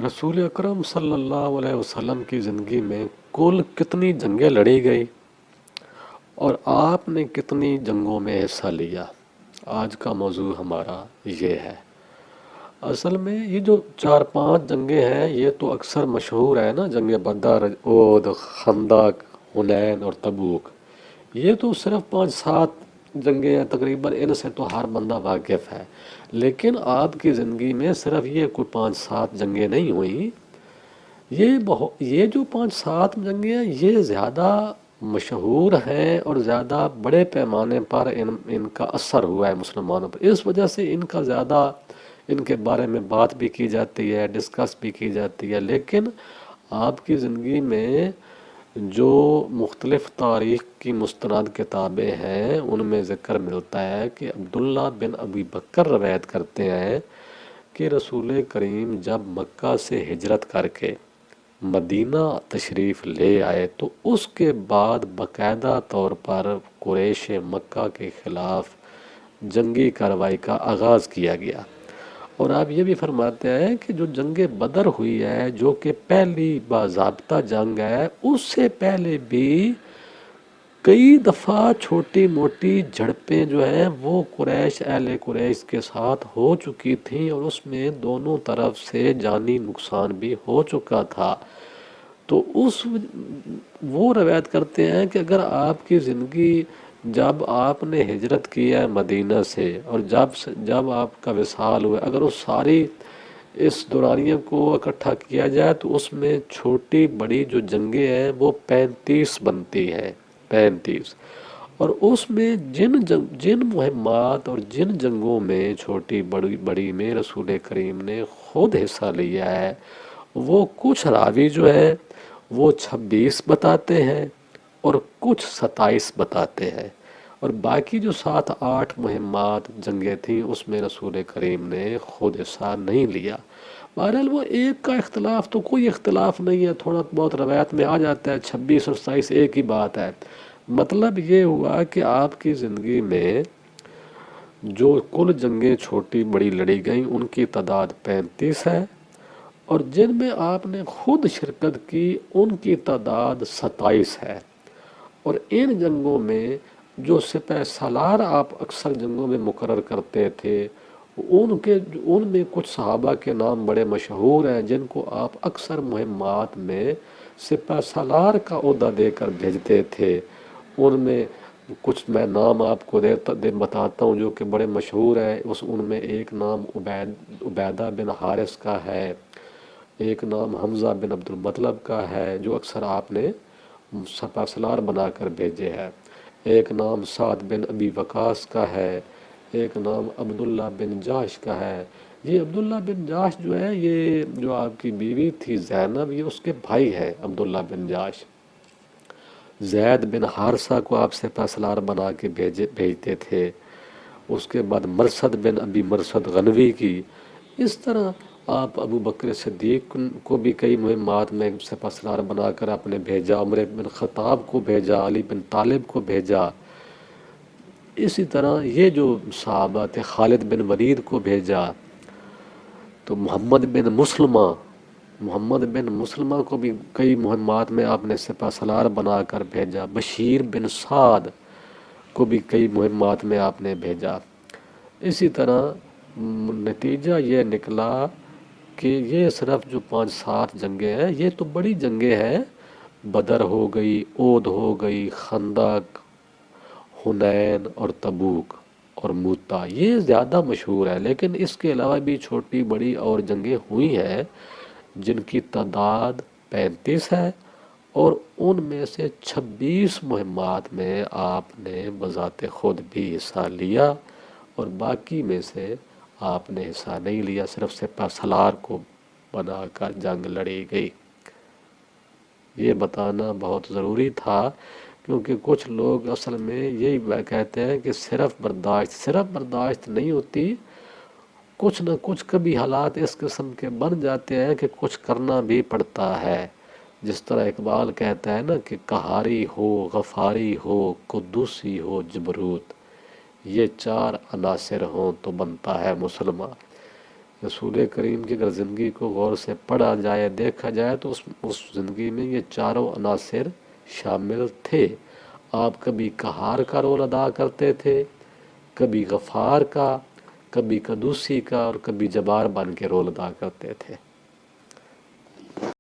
رسول اکرم صلی اللہ علیہ وسلم کی زندگی میں کل کتنی جنگیں لڑی گئی اور آپ نے کتنی جنگوں میں حصہ لیا؟ آج کا موضوع ہمارا یہ ہے۔ اصل میں یہ جو 4-5 جنگیں ہیں یہ تو اکثر مشہور ہے نا، جنگ بدر، احد، خندق، حنین اور تبوک۔ یہ تو صرف 5-7 جنگیں ہیں تقریباً، ان سے تو ہر بندہ واقف ہے۔ لیکن آپ کی زندگی میں صرف یہ کوئی 5-7 جنگیں نہیں ہوئیں، یہ جو 5-7 جنگیں ہیں یہ زیادہ مشہور ہیں اور زیادہ بڑے پیمانے پر ان کا اثر ہوا ہے مسلمانوں پر، اس وجہ سے ان کا زیادہ ان کے بارے میں بات بھی کی جاتی ہے، ڈسکس بھی کی جاتی ہے۔ لیکن آپ کی زندگی میں جو مختلف تاریخ کی مستند کتابیں ہیں ان میں ذکر ملتا ہے کہ عبداللہ بن ابی بکر روایت کرتے ہیں کہ رسول کریم جب مکہ سے ہجرت کر کے مدینہ تشریف لے آئے تو اس کے بعد باقاعدہ طور پر قریش مکہ کے خلاف جنگی کارروائی کا آغاز کیا گیا۔ اور آپ یہ بھی فرماتے ہیں کہ جو جنگ بدر ہوئی ہے جو کہ پہلی باضابطہ جنگ ہے، اس سے پہلے بھی کئی دفعہ چھوٹی موٹی جھڑپیں جو ہیں وہ اہل قریش کے ساتھ ہو چکی تھیں اور اس میں دونوں طرف سے جانی نقصان بھی ہو چکا تھا۔ تو وہ روایت کرتے ہیں کہ اگر آپ کی زندگی جب آپ نے ہجرت کی ہے مدینہ سے اور جب آپ کا وصال ہوا، اگر اس ساری اس دورانیے کو اکٹھا کیا جائے تو اس میں چھوٹی بڑی جو جنگیں ہیں وہ 35 بنتی ہیں، 35۔ اور اس میں جن مہمات اور جن جنگوں میں چھوٹی بڑی میں رسول کریم نے خود حصہ لیا ہے، وہ کچھ راوی جو ہے وہ 26 بتاتے ہیں اور کچھ 27 بتاتے ہیں، اور باقی جو 7-8 مہمات جنگیں تھیں اس میں رسول کریم نے خود حصہ نہیں لیا۔ بہرحال وہ ایک کا اختلاف تو کوئی اختلاف نہیں ہے، تھوڑا بہت روایت میں آ جاتا ہے، 26 اور 27 ایک ہی بات ہے۔ مطلب یہ ہوا کہ آپ کی زندگی میں جو کل جنگیں چھوٹی بڑی لڑی گئیں ان کی تعداد 35 ہے، اور جن میں آپ نے خود شرکت کی ان کی تعداد 27 ہے۔ اور ان جنگوں میں جو سپہ سالار آپ اکثر جنگوں میں مقرر کرتے تھے ان میں کچھ صحابہ کے نام بڑے مشہور ہیں جن کو آپ اکثر مہمات میں سپہ سالار کا عہدہ دے کر بھیجتے تھے۔ ان میں کچھ میں نام آپ کو بتاتا ہوں جو کہ بڑے مشہور ہیں۔ ان میں ایک نام عبیدہ بن حارث کا ہے، ایک نام حمزہ بن عبد المطلب کا ہے جو اکثر آپ نے سپہ سالار بنا کر بھیجے ہیں، ایک نام سعد بن ابی وقاص کا ہے، ایک نام عبداللہ بن جاش کا ہے۔ یہ عبداللہ بن جاش جو ہے یہ جو آپ کی بیوی تھی زینب، یہ اس کے بھائی ہے عبداللہ بن جاش۔ زید بن حارثہ کو آپ سپہ سالار بنا کے بھیجتے تھے۔ اس کے بعد مرثد بن ابی مرثد غنوی کی، اس طرح آپ ابو بکر صدیق کو بھی کئی مہمات میں سپہ سالار بنا کر آپ نے بھیجا، عمر بن خطاب کو بھیجا، علی بن طالب کو بھیجا۔ اسی طرح یہ جو صحابہ تھے خالد بن ولید کو بھیجا، تو محمد بن مسلمہ کو بھی کئی مہمات میں آپ نے سپہ سالار بنا کر بھیجا، بشیر بن سعد کو بھی کئی مہمات میں آپ نے بھیجا۔ اسی طرح نتیجہ یہ نکلا کہ یہ صرف جو 5-7 جنگیں ہیں یہ تو بڑی جنگیں ہیں، بدر ہو گئی، احد ہو گئی، خندق، حنین اور تبوک اور موتا، یہ زیادہ مشہور ہے۔ لیکن اس کے علاوہ بھی چھوٹی بڑی اور جنگیں ہوئی ہیں جن کی تعداد 35 ہے، اور ان میں سے 26 مہمات میں آپ نے بذات خود بھی حصہ لیا اور باقی میں سے آپ نے حصہ نہیں لیا، صرف سپہ سالار کو بنا کر جنگ لڑی گئی۔ یہ بتانا بہت ضروری تھا کیونکہ کچھ لوگ اصل میں یہی کہتے ہیں کہ صرف برداشت نہیں ہوتی، کچھ نہ کچھ کبھی حالات اس قسم کے بن جاتے ہیں کہ کچھ کرنا بھی پڑتا ہے۔ جس طرح اقبال کہتا ہے نا کہ قہاری ہو، غفاری ہو، قدوسی ہو، جبروت، یہ 4 عناصر ہوں تو بنتا ہے مسلمان۔ رسول کریم کی اگر زندگی کو غور سے پڑھا جائے دیکھا جائے تو اس زندگی میں یہ چاروں عناصر شامل تھے۔ آپ کبھی قہار کا رول ادا کرتے تھے، کبھی غفار کا، کبھی قدوسی کا، اور کبھی جبار بن کے رول ادا کرتے تھے۔